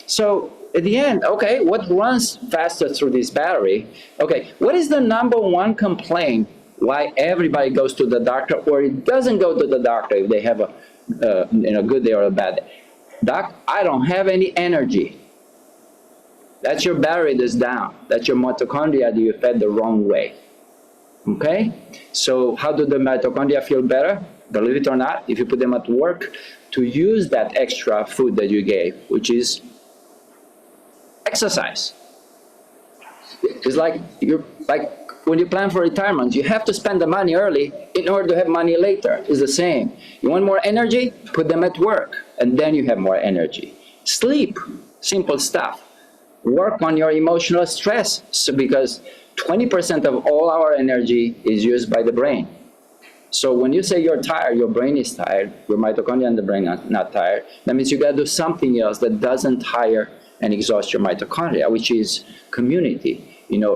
So at the end, okay, what runs faster through this battery? Okay, what is the number one complaint why everybody goes to the doctor or it doesn't go to the doctor if they have a good day or a bad day? Doc, I don't have any energy. That's your battery that's down. That's your mitochondria that you fed the wrong way. Okay? So how do the mitochondria feel better? Believe it or not, if you put them at work, to use that extra food that you gave, which is exercise. It's like when you plan for retirement, you have to spend the money early in order to have money later. It's the same. You want more energy? Put them at work, and then you have more energy. Sleep, simple stuff. Work on your emotional stress, because 20% of all our energy is used by the brain. So when you say you're tired, your brain is tired, your mitochondria and the brain are not tired, that means you got to do something else that doesn't tire and exhaust your mitochondria, which is community. You know,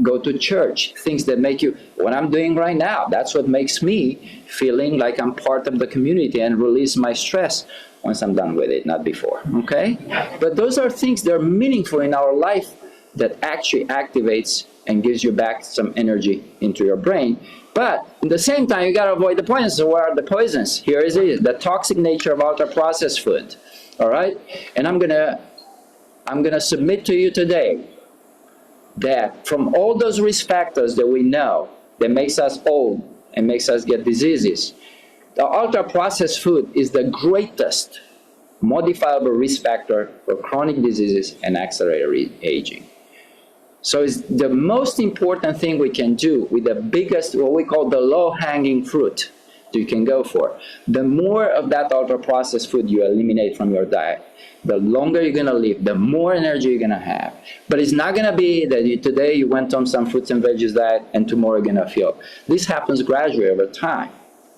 go to church, things that make you, what I'm doing right now, that's what makes me feeling like I'm part of the community and release my stress once I'm done with it, not before, okay? But those are things that are meaningful in our life that actually activates and gives you back some energy into your brain. But at the same time, you got to avoid the poisons. So what are the poisons? Here is it, the toxic nature of ultra-processed food, all right? And I'm gonna submit to you today that from all those risk factors that we know that makes us old and makes us get diseases, the ultra-processed food is the greatest modifiable risk factor for chronic diseases and accelerated aging. So it's the most important thing we can do with the biggest, what we call the low-hanging fruit that you can go for. The more of that ultra-processed food you eliminate from your diet, the longer you're going to live, the more energy you're going to have. But it's not going to be that today you went on some fruits and veggies diet and tomorrow you're going to feel. This happens gradually over time.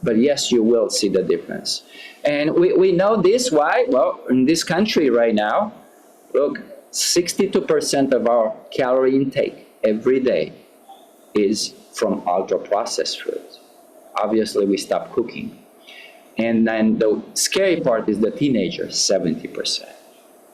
But yes, you will see the difference. And we know this, why? Well, in this country right now, look, 62% of our calorie intake every day is from ultra-processed foods. Obviously, we stopped cooking. And then the scary part is the teenagers, 70%.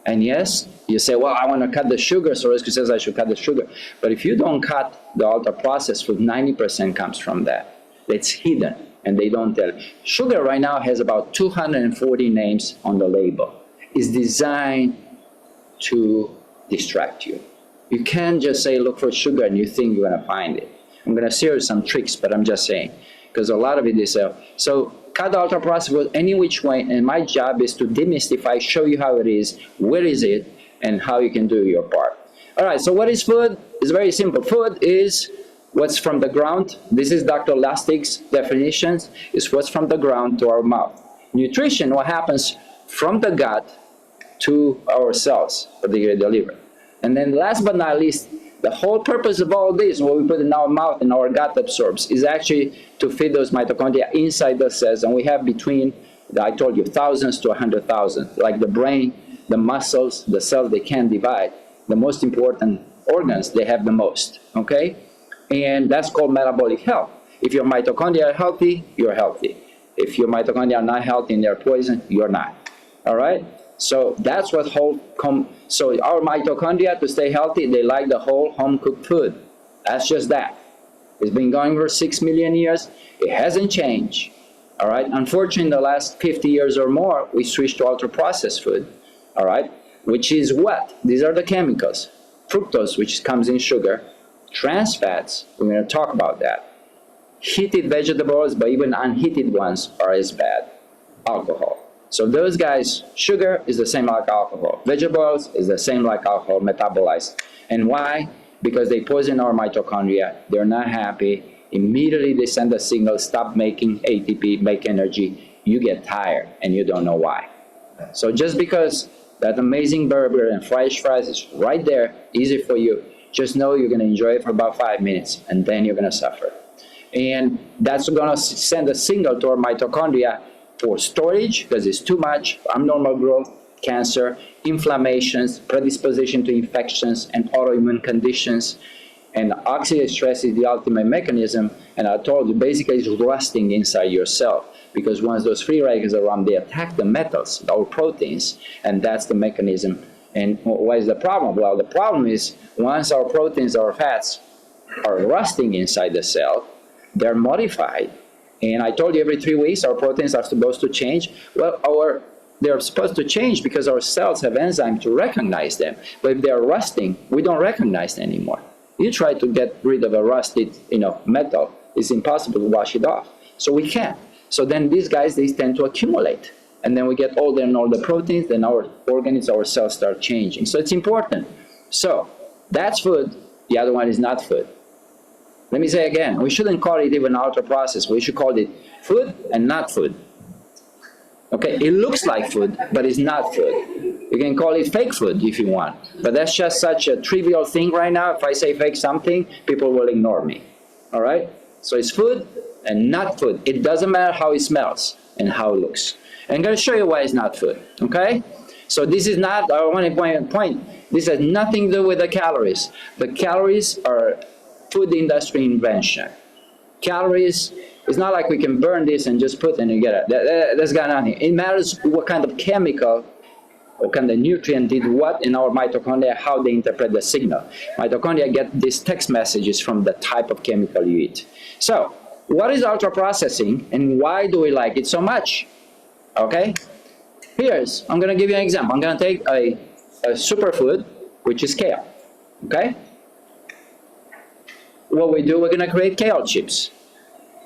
And yes, you say, well, I want to cut the sugar, so Rescue says I should cut the sugar. But if you don't cut the ultra-processed food, 90% comes from that. It's hidden, and they don't tell. Sugar right now has about 240 names on the label. It's designed to distract you. You can't just say, look for sugar, and you think you're going to find it. I'm going to share some tricks, but I'm just saying, because a lot of it is, so cut the ultra-processed food any which way, and my job is to demystify, show you how it is, where is it, and how you can do your part. All right, so what is food? It's very simple. Food is what's from the ground. This is Dr. Lustig's definitions. It's what's from the ground to our mouth. Nutrition, what happens from the gut to our cells, particularly the liver. And then last but not least, the whole purpose of all this, what we put in our mouth and our gut absorbs, is actually to feed those mitochondria inside the cells. And we have between, I told you, thousands to 100,000. Like the brain, the muscles, the cells, they can't divide. The most important organs, they have the most, okay? And that's called metabolic health. If your mitochondria are healthy, you're healthy. If your mitochondria are not healthy and they're poison, you're not, all right? So that's what so our mitochondria, to stay healthy, they like the whole home-cooked food. That's just that. It's been going for 6 million years. It hasn't changed, all right? Unfortunately, in the last 50 years or more, we switched to ultra-processed food, all right? Which is what? These are the chemicals. Fructose, which comes in sugar. Trans fats, we're going to talk about that. Heated vegetables, but even unheated ones are as bad. Alcohol. So those guys, sugar is the same like alcohol. Vegetables is the same like alcohol, metabolized. And why? Because they poison our mitochondria. They're not happy. Immediately they send a signal, stop making ATP, make energy. You get tired and you don't know why. So just because that amazing burger and fresh fries is right there, easy for you, just know you're going to enjoy it for about 5 minutes and then you're going to suffer. And that's going to send a signal to our mitochondria for storage, because it's too much, abnormal growth, cancer, inflammations, predisposition to infections and autoimmune conditions. And oxidative stress is the ultimate mechanism, and I told you, basically it's rusting inside your cell, because once those free radicals are around, they attack the metals, our proteins, and that's the mechanism. And what is the problem? Well, the problem is once our proteins, our fats, are rusting inside the cell, they're modified. And I told you every 3 weeks our proteins are supposed to change. Well, they're supposed to change because our cells have enzymes to recognize them. But if they're rusting, we don't recognize them anymore. You try to get rid of a rusted, metal, it's impossible to wash it off. So we can't. So then these guys, they tend to accumulate. And then we get older and older proteins, then our organs, our cells start changing. So it's important. So that's food. The other one is not food. Let me say again, we shouldn't call it even ultra-processed. We should call it food and not food. Okay, it looks like food, but it's not food. You can call it fake food if you want, but that's just such a trivial thing right now. If I say fake something, people will ignore me, all right? So it's food and not food. It doesn't matter how it smells and how it looks. And I'm going to show you why it's not food, okay? So this is not, I want to point, this has nothing to do with the calories. The calories are food industry invention. Calories, it's not like we can burn this and just put and you get it. That's got nothing. It matters what kind of chemical, what kind of nutrient did what in our mitochondria, how they interpret the signal. Mitochondria get these text messages from the type of chemical you eat. So, what is ultra-processing and why do we like it so much? Okay? I'm going to give you an example. I'm going to take a superfood, which is kale. Okay? What we do, we're going to create kale chips.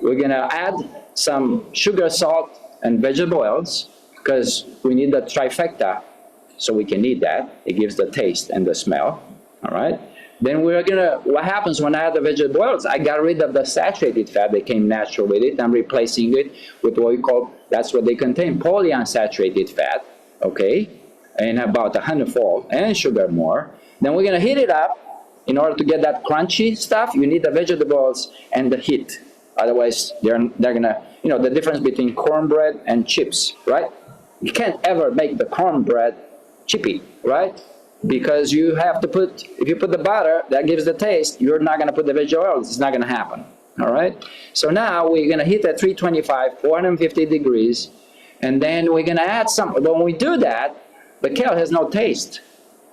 We're going to add some sugar, salt, and vegetable oils because we need the trifecta so we can eat that. It gives the taste and the smell. All right? Then we're going to, what happens when I add the vegetable oils? I got rid of the saturated fat that came natural with it. I'm replacing it with what we call, that's what they contain, polyunsaturated fat, okay? And about 100-fold, and sugar more. Then we're going to heat it up. In order to get that crunchy stuff, you need the vegetables and the heat. Otherwise, they're going to, the difference between cornbread and chips, right? You can't ever make the cornbread chippy, right? Because you have to put, if you put the butter, that gives the taste, you're not going to put the vegetable oils, it's not going to happen, all right? So now we're going to heat at 325, 450 degrees, and then we're going to add some, when we do that, the kale has no taste.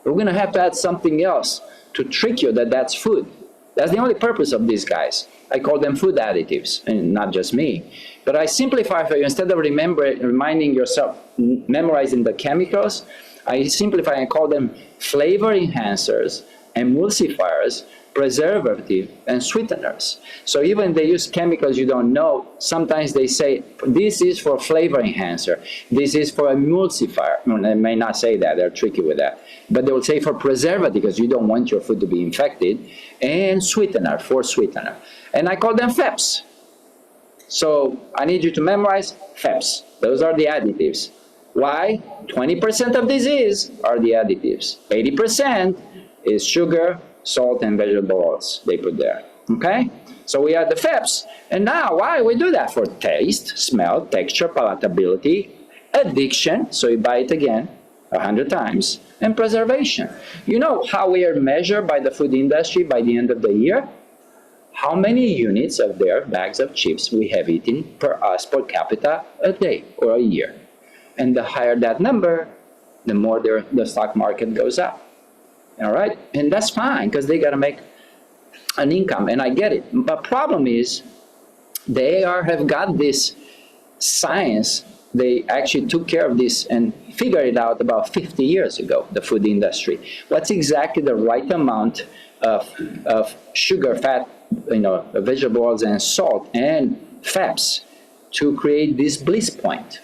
We're going to have to add something else to trick you that that's food. That's the only purpose of these guys. I call them food additives, and not just me. But I simplify for you, instead of reminding yourself, memorizing the chemicals, I simplify and call them flavor enhancers, emulsifiers, preservatives, and sweeteners. So even if they use chemicals you don't know, sometimes they say, this is for flavor enhancer, this is for emulsifier. They may not say that, they're tricky with that. But they will say for preservative, because you don't want your food to be infected, and sweetener, for sweetener. And I call them FEPS. So I need you to memorize FEPS. Those are the additives. Why? 20% of disease are the additives. 80% is sugar, salt, and vegetable oils they put there. Okay? So we have the FEPS. And now, why we do that? For taste, smell, texture, palatability, addiction, so you buy it again 100 times, and preservation. You know how we are measured by the food industry by the end of the year? How many units of their bags of chips we have eaten per capita a day or a year. And the higher that number, the more the stock market goes up. All right? And that's fine, because they got to make an income, and I get it. But problem is, they have got this science. They actually took care of this and figured it out about 50 years ago, the food industry. What's exactly the right amount of sugar, fat, vegetable oils, and salt, and FEPS to create this bliss point,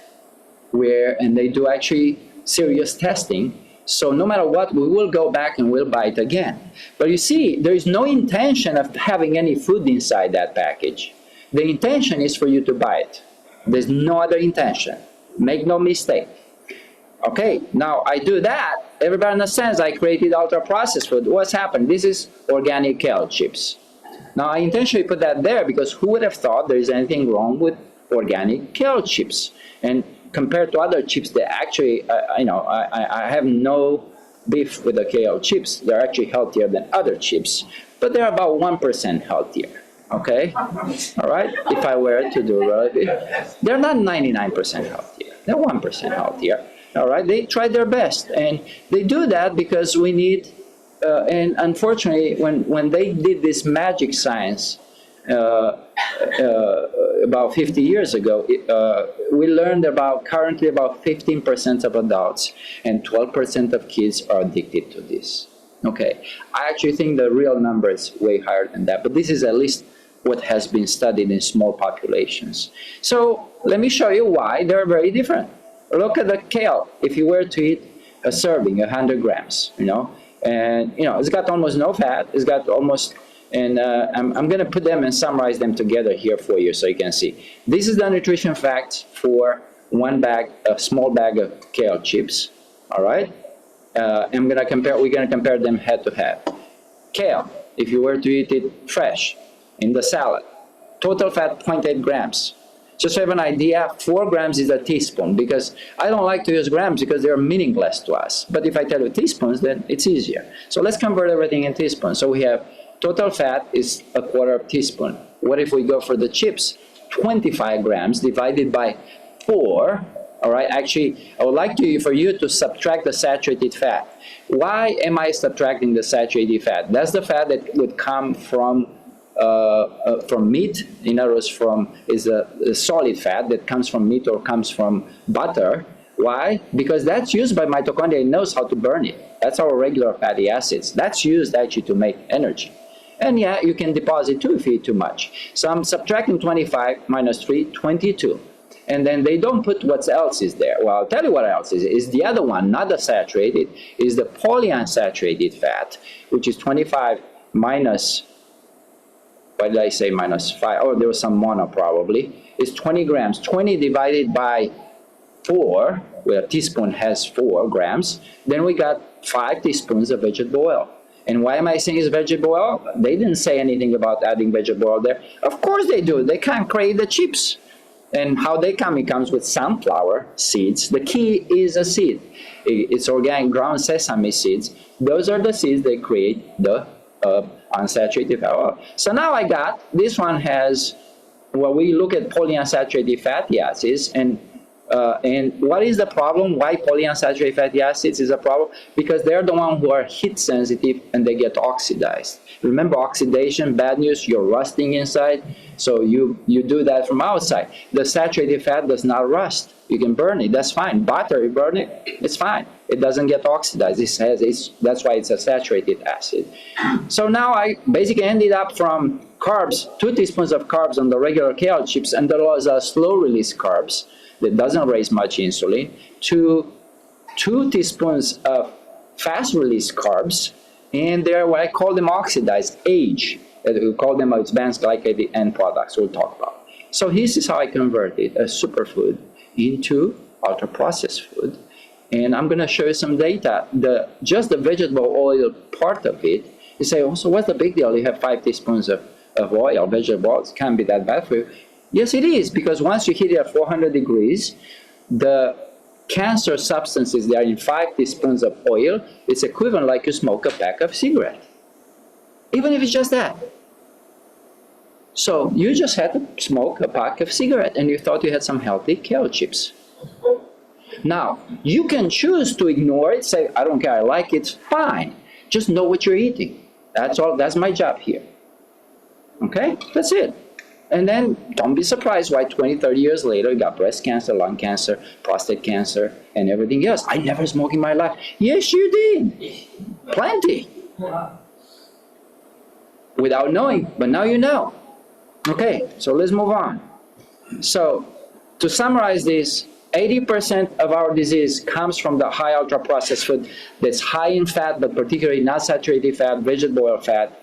and they do actually serious testing. So no matter what, we will go back and we'll buy it again. But you see, there is no intention of having any food inside that package. The intention is for you to buy it. There's no other intention. Make no mistake. Okay, now I do that. Everybody understands I created ultra-processed food. What's happened? This is organic kale chips. Now I intentionally put that there because who would have thought there is anything wrong with organic kale chips? And compared to other chips, they actually, I have no beef with the kale chips. They're actually healthier than other chips, but they're about 1% healthier. Okay? All right? If I were to do it, they're not 99% healthier. They're 1% healthier. All right? They try their best. And they do that because we need, and unfortunately, when they did this magic science about 50 years ago, we learned currently about 15% of adults and 12% of kids are addicted to this. Okay, I actually think the real number is way higher than that, but this is at least what has been studied in small populations. So let me show you why they're very different. Look at the kale. If you were to eat a serving, 100 grams, and it's got almost no fat. It's got almost, and I'm going to put them and summarize them together here for you so you can see. This is the nutrition facts for one bag, a small bag of kale chips. All right. We're going to compare them head to head. Kale, if you were to eat it fresh in the salad, total fat 0.8 grams. Just to have an idea, 4 grams is a teaspoon, because I don't like to use grams because they're meaningless to us. But if I tell you teaspoons, then it's easier. So let's convert everything in teaspoons. So we have total fat is 1/4 teaspoon. What if we go for the chips? 25 grams divided by 4. All right, actually, I would like for you to subtract the saturated fat. Why am I subtracting the saturated fat? That's the fat that would come from meat. In other words, is a solid fat that comes from meat or comes from butter. Why? Because that's used by mitochondria. It knows how to burn it. That's our regular fatty acids. That's used actually to make energy. And yeah, you can deposit too if you eat too much. So I'm subtracting 25 minus 3, 22. And then they don't put what else is there. Well, I'll tell you what else is. Is the other one, not the saturated, is the polyunsaturated fat, which is 25 minus, why did I say minus 5? Oh, there was some mono probably. It's 20 grams. 20 divided by 4, where a teaspoon has 4 grams, then we got 5 teaspoons of vegetable oil. And why am I saying it's vegetable oil? They didn't say anything about adding vegetable oil there. Of course they do. They can't create the chips. And how they come, it comes with sunflower seeds. The key is a seed. It's organic ground sesame seeds. Those are the seeds that create the unsaturated fat oil. So now I got, this one has, well, we look at polyunsaturated fatty acids, and what is the problem? Why polyunsaturated fatty acids is a problem? Because they're the ones who are heat sensitive and they get oxidized. Remember oxidation, bad news, you're rusting inside, so you do that from outside. The saturated fat does not rust. You can burn it, that's fine. Butter, you burn it, it's fine. It doesn't get oxidized. That's why it's a saturated acid. So now I basically ended up from carbs, 2 teaspoons of carbs on the regular kale chips, and there was a slow release carbs that doesn't raise much insulin, to 2 teaspoons of fast release carbs, and they're what I call them oxidized, age. We call them advanced glycated end products we'll talk about. So this is how I converted a superfood into ultra-processed food. And I'm going to show you some data. Just the vegetable oil part of it, you say, oh, so what's the big deal? You have 5 teaspoons of oil, vegetable oils, can't be that bad for you. Yes, it is, because once you hit it at 400 degrees, the cancer substances that are in 5 teaspoons of oil, it's equivalent like you smoke a pack of cigarette, even if it's just that. So you just had to smoke a pack of cigarette and you thought you had some healthy kale chips. Now, you can choose to ignore it, say, I don't care, I like it, fine. Just know what you're eating. That's all, that's my job here. Okay, that's it. And then don't be surprised why 20, 30 years later you got breast cancer, lung cancer, prostate cancer, and everything else. I never smoked in my life. Yes, you did. Plenty. Without knowing, but now you know. Okay, so let's move on. So to summarize this, 80% of our disease comes from the high ultra-processed food that's high in fat, but particularly not saturated fat, vegetable oil fat,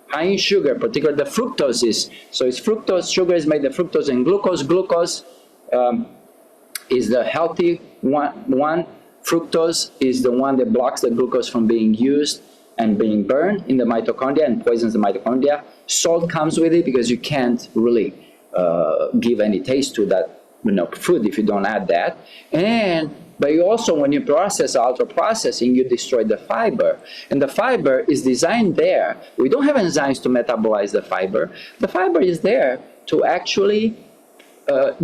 high in sugar, particularly the fructose is. So it's fructose, sugar is made of fructose and glucose. Glucose is the healthy one. Fructose is the one that blocks the glucose from being used and being burned in the mitochondria and poisons the mitochondria. Salt comes with it because you can't really give any taste to that food if you don't add that. But you also, when you process ultra processing, you destroy the fiber. And the fiber is designed there. We don't have enzymes to metabolize the fiber. The fiber is there to actually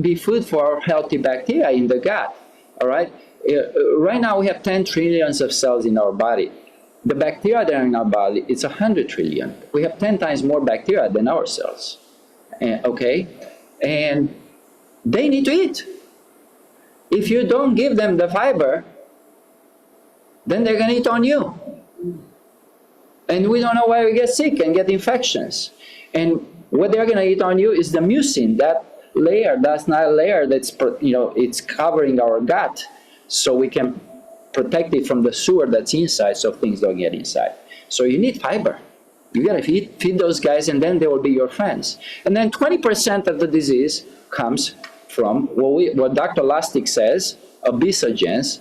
be food for healthy bacteria in the gut. All right? Right now we have 10 trillions of cells in our body. The bacteria that are in our body, it's 100 trillion. We have 10 times more bacteria than our cells. Okay? And they need to eat. If you don't give them the fiber, then they're going to eat on you. And we don't know why we get sick and get infections. And what they're going to eat on you is the mucin, that layer, that's not a layer that's, it's covering our gut, so we can protect it from the sewer that's inside, so things don't get inside. So you need fiber. You got to feed those guys, and then they will be your friends. And then 20% of the disease comes from what Dr. Lustig says, obesogens,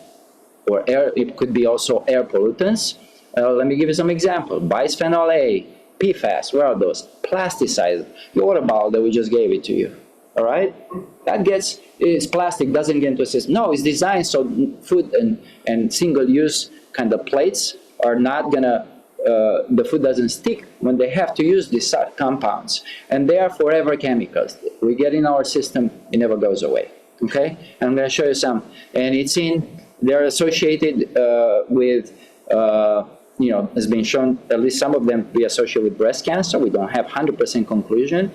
or air. It could be also air pollutants. Let me give you some examples. Bisphenol A, PFAS, where are those? Pesticides, the water bottle that we just gave it to you. All right? That is plastic, doesn't get into the system. No, it's designed so food and single-use kind of plates are not going to, the food doesn't stick when they have to use these compounds. And they are forever chemicals. We get in our system, it never goes away. Okay? And I'm going to show you some. And they're associated with, it's been shown, at least some of them be associated with breast cancer. We don't have 100% conclusion.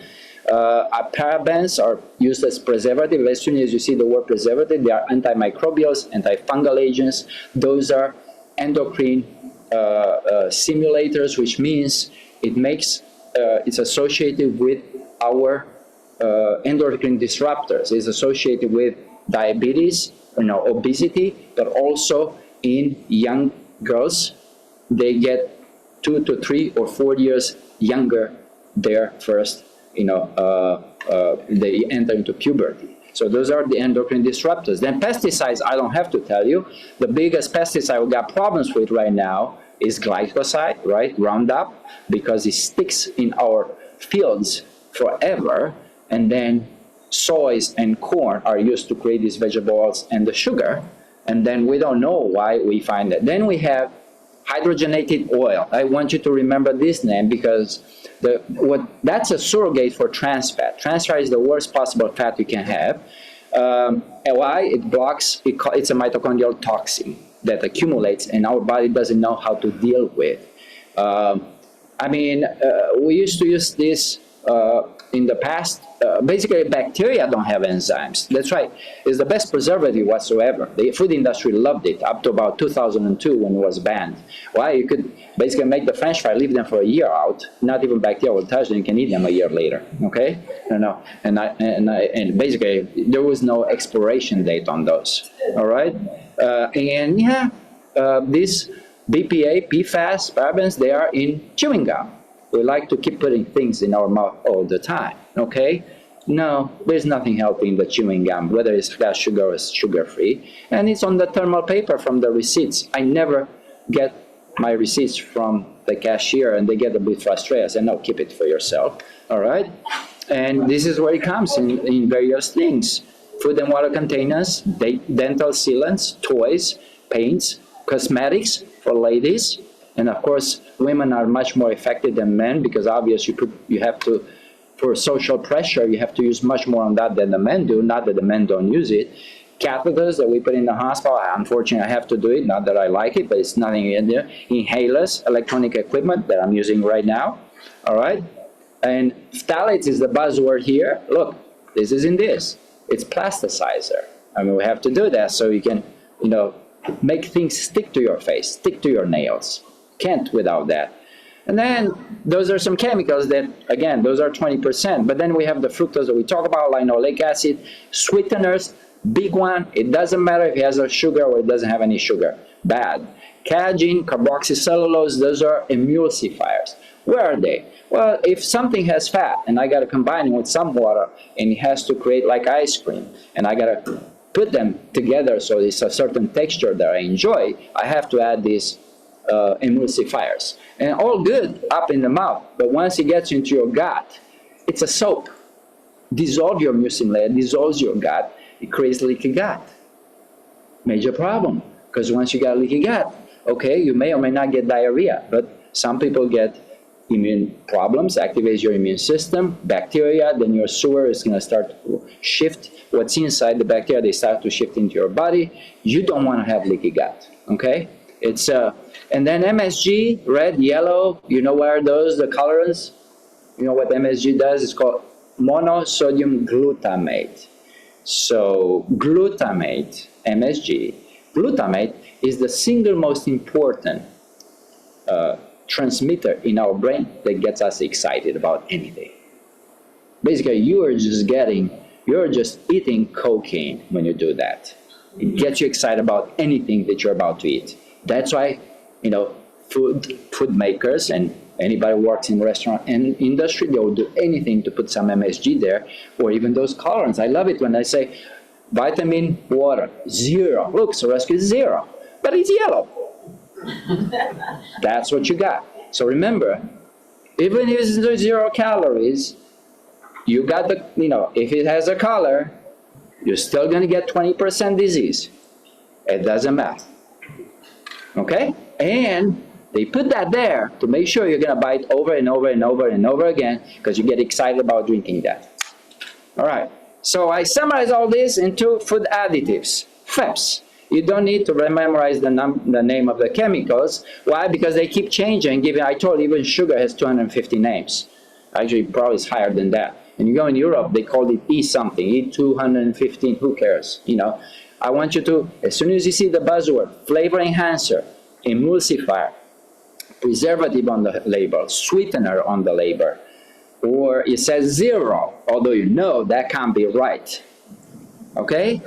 Parabens are used as preservative. As soon as you see the word preservative, they are antimicrobials, antifungal agents. Those are endocrine simulators, which means it's associated with our endocrine disruptors. It's associated with diabetes, obesity, but also in young girls, they get 2 to 3 or 4 years younger their first, they enter into puberty. So those are the endocrine disruptors. Then pesticides, I don't have to tell you. The biggest pesticide we got problems with right now is glyphosate, right? Roundup, because it sticks in our fields forever. And then soys and corn are used to create these vegetable oils and the sugar. And then we don't know why we find that. Then we have hydrogenated oil. I want you to remember this name because that's a surrogate for trans fat. Trans fat is the worst possible fat you can have. And why? It blocks, it's a mitochondrial toxin that accumulates and our body doesn't know how to deal with. We used to use this in the past. Basically, bacteria don't have enzymes. That's right. It's the best preservative whatsoever. The food industry loved it up to about 2002 when it was banned. Why? You could basically make the French fry, leave them for a year out. Not even bacteria will touch them. You can eat them a year later. Okay? And basically, there was no expiration date on those. All right? These BPA, PFAS, parabens, they are in chewing gum. We like to keep putting things in our mouth all the time, okay? No, there's nothing healthy in the chewing gum, whether it's got sugar or sugar-free. And it's on the thermal paper from the receipts. I never get my receipts from the cashier and they get a bit frustrated. I say, no, keep it for yourself, all right? And this is where it comes in various things. Food and water containers, dental sealants, toys, paints, cosmetics for ladies. And of course, women are much more affected than men because obviously you have to, for social pressure, you have to use much more on that than the men do, not that the men don't use it. Catheters that we put in the hospital, unfortunately I have to do it, not that I like it, but it's nothing in there. Inhalers, electronic equipment that I'm using right now, all right? And phthalates is the buzzword here. Look, this is in this. It's plasticizer. We have to do that so you can, make things stick to your face, stick to your nails. Can't without that. And then those are some chemicals that, again, those are 20%. But then we have the fructose that we talk about, linoleic acid, sweeteners, big one. It doesn't matter if it has a sugar or it doesn't have any sugar. Bad. Casein, carboxycellulose, those are emulsifiers. Where are they? Well, if something has fat and I got to combine it with some water and it has to create like ice cream and I got to put them together so it's a certain texture that I enjoy, I have to add these emulsifiers. And all good up in the mouth, but once it gets into your gut, it's a soap. Dissolve your mucin layer, dissolves your gut, It creates leaky gut. Major problem, because once you got leaky gut, okay, you may or may not get diarrhea, but some people get immune problems, activates your immune system, bacteria, then your sewer is going to start to shift. What's inside the bacteria, they start to shift into your body. You don't want to have leaky gut, okay? It's and then MSG, red, yellow, you know what are those, the colorants? You know what MSG does? It's called monosodium glutamate. So glutamate, MSG, glutamate is the single most important transmitter in our brain that gets us excited about anything. Basically, you're just eating cocaine when you do that. It gets you excited about anything that you're about to eat. That's why, you know, food makers and anybody who works in the restaurant and industry, they will do anything to put some MSG there, or even those colorants. I love it when I say vitamin water, 0. Look, Sorescu is 0, but it's yellow. That's what you got. So remember, even if it's 0 calories, you got the, you know, if it has a color, you're still going to get 20% disease. It doesn't matter. Okay? And they put that there to make sure you're going to buy it over and over and over and over again because you get excited about drinking that. All right. So I summarize all this into food additives, FEPS. You don't need to memorize the name of the chemicals. Why? Because they keep changing. I told you, even sugar has 250 names. Actually, probably it's higher than that. And you go in Europe, they call it E something, E215, who cares? You know, I want you to, as soon as you see the buzzword, flavor enhancer, emulsifier, preservative on the label, sweetener on the label, or it says 0, although you know that can't be right. Okay?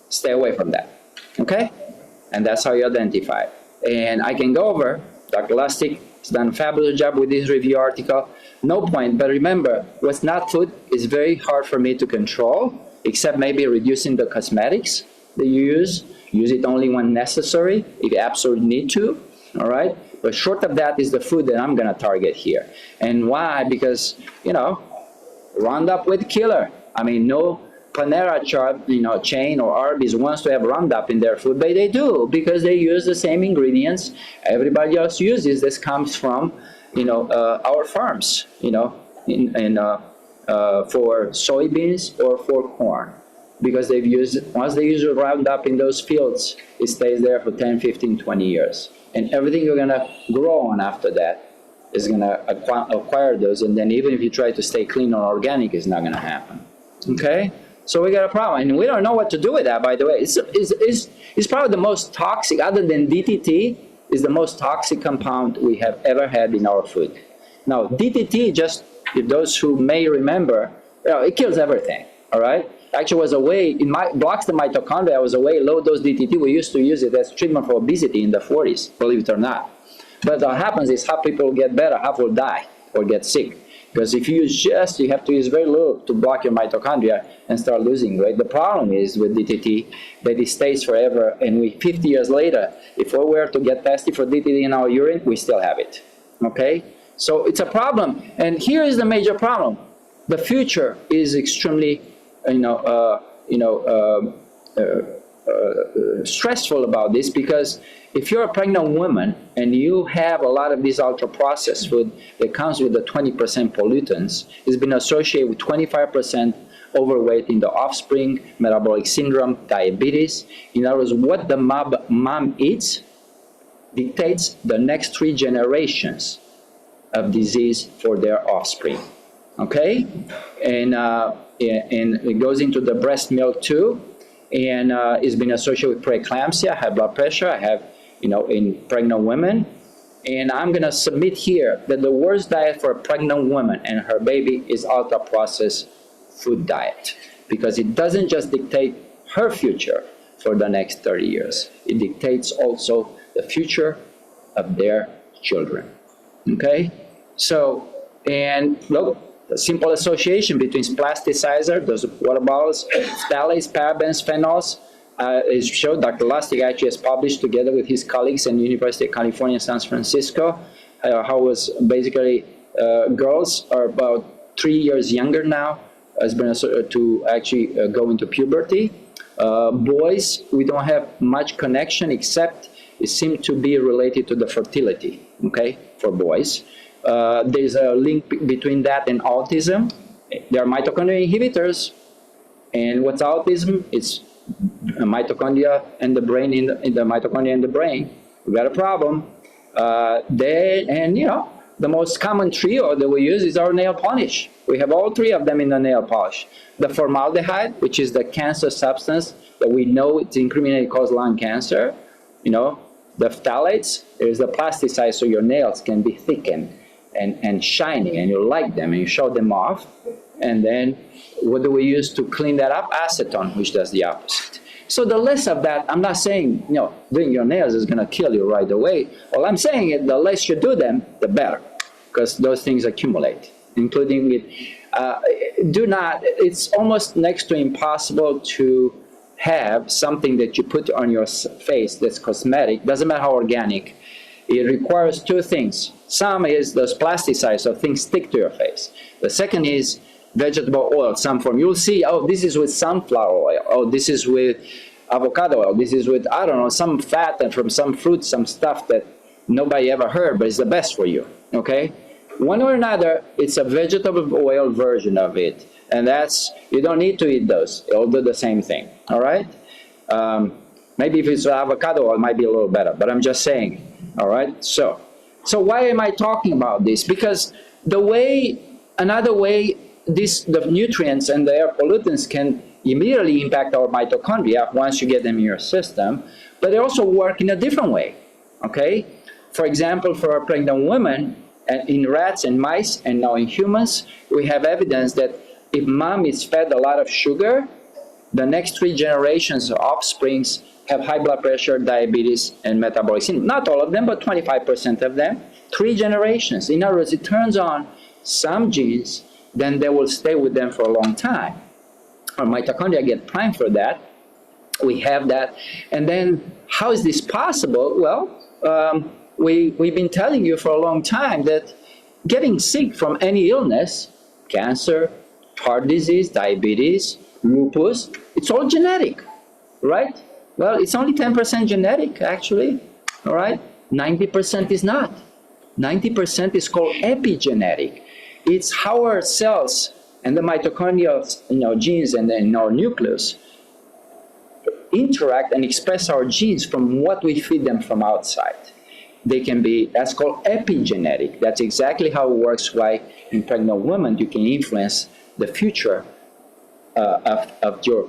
Stay away from that. Okay? And that's how you identify it. And I can go over, Dr. Lustig has done a fabulous job with this review article. No point, but remember, what's not food is very hard for me to control, except maybe reducing the cosmetics that you use. Use it only when necessary, if you absolutely need to, all right? But short of that is the food that I'm going to target here. And why? Because, you know, Roundup with killer. I mean, no Panera chain or Arby's wants to have Roundup in their food, but they do because they use the same ingredients everybody else uses. This comes from, you know, our farms, you know, for soybeans or for corn, because they've used, once they use Roundup in those fields, it stays there for 10, 15, 20 years. And everything you're going to grow on after that is going to acquire those, and then even if you try to stay clean or organic, it's not going to happen. Okay? So we got a problem, and we don't know what to do with that, by the way. It's probably the most toxic, other than DDT, is the most toxic compound we have ever had in our food. Now, DDT, just if those who may remember, you know, it kills everything, all right? Actually, was a way, blocks the mitochondria, was a way low-dose DDT. We used to use it as treatment for obesity in the 40s, believe it or not. But what happens is half people get better, half will die or get sick. Because if you use you have to use very little to block your mitochondria and start losing weight. The problem is with DDT that it stays forever, and 50 years later, if we were to get tested for DDT in our urine, we still have it. Okay? So it's a problem. And here is the major problem. The future is extremely, stressful about this, because if you're a pregnant woman and you have a lot of these ultra-processed food that comes with the 20% pollutants, it's been associated with 25% overweight in the offspring, metabolic syndrome, diabetes. In other words, what the mom eats dictates the next 3 generations of disease for their offspring. Okay? And it goes into the breast milk too. And it's been associated with preeclampsia, high blood pressure, I have, in pregnant women. And I'm going to submit here that the worst diet for a pregnant woman and her baby is ultra-processed food diet, because it doesn't just dictate her future for the next 30 years. It dictates also the future of their children. Okay? So, and look, the simple association between plasticizer, those water bottles, phthalates, parabens, phenols, is shown. Dr. Lustig actually has published together with his colleagues in the University of California, San Francisco, how was basically girls are about 3 years younger now, has been to actually go into puberty. Boys, we don't have much connection, except it seems to be related to the fertility, okay, for boys. There's a link between that and autism. There are mitochondria inhibitors, and what's autism? It's mitochondria and the brain in the mitochondria in the brain. We got a problem. The most common trio that we use is our nail polish. We have all three of them in the nail polish. The formaldehyde, which is the cancer substance that we know it's incriminated, cause lung cancer. The phthalates, there's the plasticide, so your nails can be thickened and shiny, and you like them, and you show them off. And then what do we use to clean that up? Acetone, which does the opposite. So the less of that, I'm not saying, doing your nails is going to kill you right away. All I'm saying is the less you do them, the better, because those things accumulate, including it's almost next to impossible to have something that you put on your face that's cosmetic, doesn't matter how organic. It requires two things. Some is those plasticides, so things stick to your face. The second is vegetable oil, some form. You'll see, oh, this is with sunflower oil. Oh, this is with avocado oil. This is with, I don't know, some fat and from some fruit, some stuff that nobody ever heard, but it's the best for you, okay? One or another, it's a vegetable oil version of it. And you don't need to eat those. It'll do the same thing, all right? Maybe if it's avocado oil, it might be a little better, but I'm just saying, all right? So why am I talking about this? Because another way the nutrients and the air pollutants can immediately impact our mitochondria once you get them in your system, but they also work in a different way, okay? For example, for a pregnant woman, in rats and mice, and now in humans, we have evidence that if mom is fed a lot of sugar, the next 3 generations of offsprings have high blood pressure, diabetes, and metabolic syndrome. Not all of them, but 25% of them. 3 generations. In other words, it turns on some genes, then they will stay with them for a long time. Our mitochondria get primed for that. We have that. And then how is this possible? Well, we've been telling you for a long time that getting sick from any illness, cancer, heart disease, diabetes, lupus, it's all genetic, right? Well, it's only 10% genetic, actually, all right? 90% is not. 90% is called epigenetic. It's how our cells and the mitochondria, genes and in our nucleus interact and express our genes from what we feed them from outside. That's called epigenetic. That's exactly how it works, why in pregnant women you can influence the future of your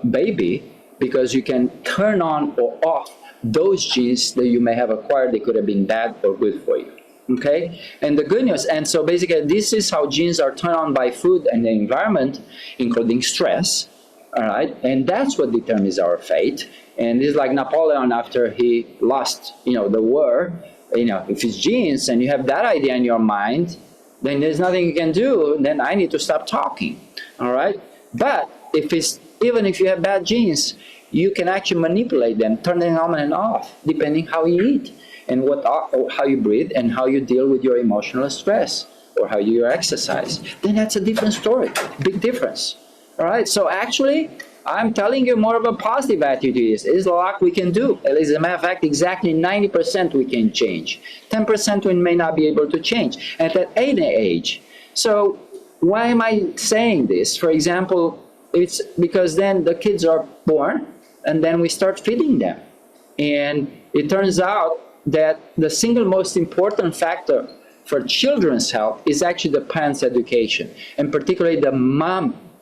baby, because you can turn on or off those genes that you may have acquired. They could have been bad or good for you. Okay, and the good news, and so basically this is how genes are turned on by food and the environment, including stress, all right, and that's what determines our fate. And it's like Napoleon after he lost, the war, if it's genes and you have that idea in your mind, then there's nothing you can do, then I need to stop talking, all right? But even if you have bad genes, you can actually manipulate them, turn them on and off, depending how you eat, and how you breathe, and how you deal with your emotional stress, or how you exercise. Then that's a different story, big difference. All right, so actually, I'm telling you more of a positive attitude is. There's a lot we can do. As a matter of fact, exactly 90% we can change. 10% we may not be able to change at that age. So why am I saying this? For example, it's because then the kids are born, and then we start feeding them. And it turns out that the single most important factor for children's health is actually the parents' education, and particularly the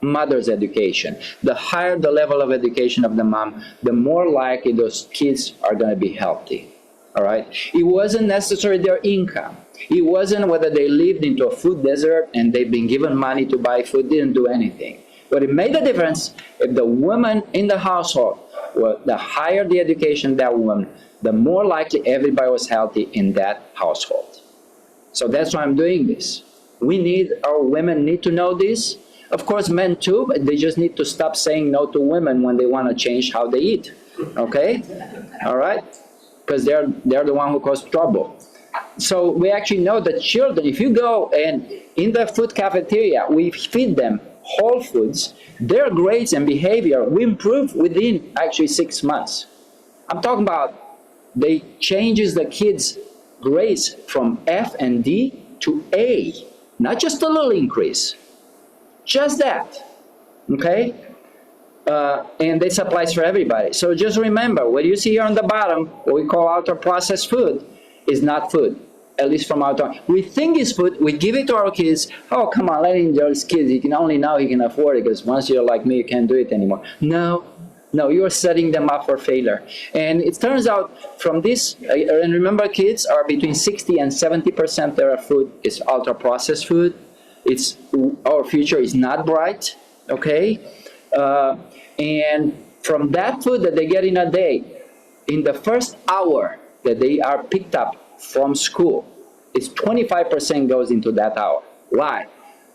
mother's education. The higher the level of education of the mom, the more likely those kids are going to be healthy. All right? It wasn't necessarily their income. It wasn't whether they lived into a food desert and they've been given money to buy food, didn't do anything. But it made a difference if the woman in the household, well, the higher the education of that woman, the more likely everybody was healthy in that household. So that's why I'm doing this. Our women need to know this. Of course, men too, but they just need to stop saying no to women when they want to change how they eat, okay? All right? Because they're the one who cause trouble. So we actually know that children, if you go and in the food cafeteria, we feed them whole foods, their grades and behavior will improve within actually 6 months. I'm talking about they changes the kids' grades from F and D to A, not just a little increase, just that, okay? And this applies for everybody. So just remember, what you see here on the bottom, what we call ultra-processed food, is not food, at least from our time. We think it's food, we give it to our kids. Oh, come on, let him those kids. You can only now he can afford it, because once you're like me, you can't do it anymore. No, you're setting them up for failure. And it turns out from this, and remember, kids are between 60 and 70% of their food is ultra-processed food. Our future is not bright, okay? And from that food that they get in a day, in the first hour that they are picked up from school, it's 25% goes into that hour. Why?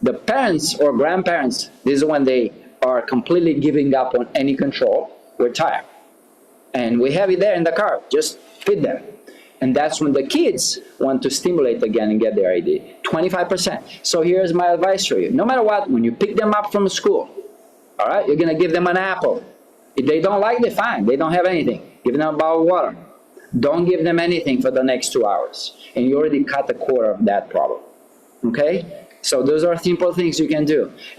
The parents or grandparents, this is when they are completely giving up on any control. We're tired. And we have it there in the car, just feed them. And that's when the kids want to stimulate again and get their ID, 25%. So here's my advice for you. No matter what, when you pick them up from school, all right, you're going to give them an apple. If they don't like it, fine. They don't have anything. Give them a bottle of water. Don't give them anything for the next 2 hours. And you already cut a quarter of that problem. Okay? So those are simple things you can do.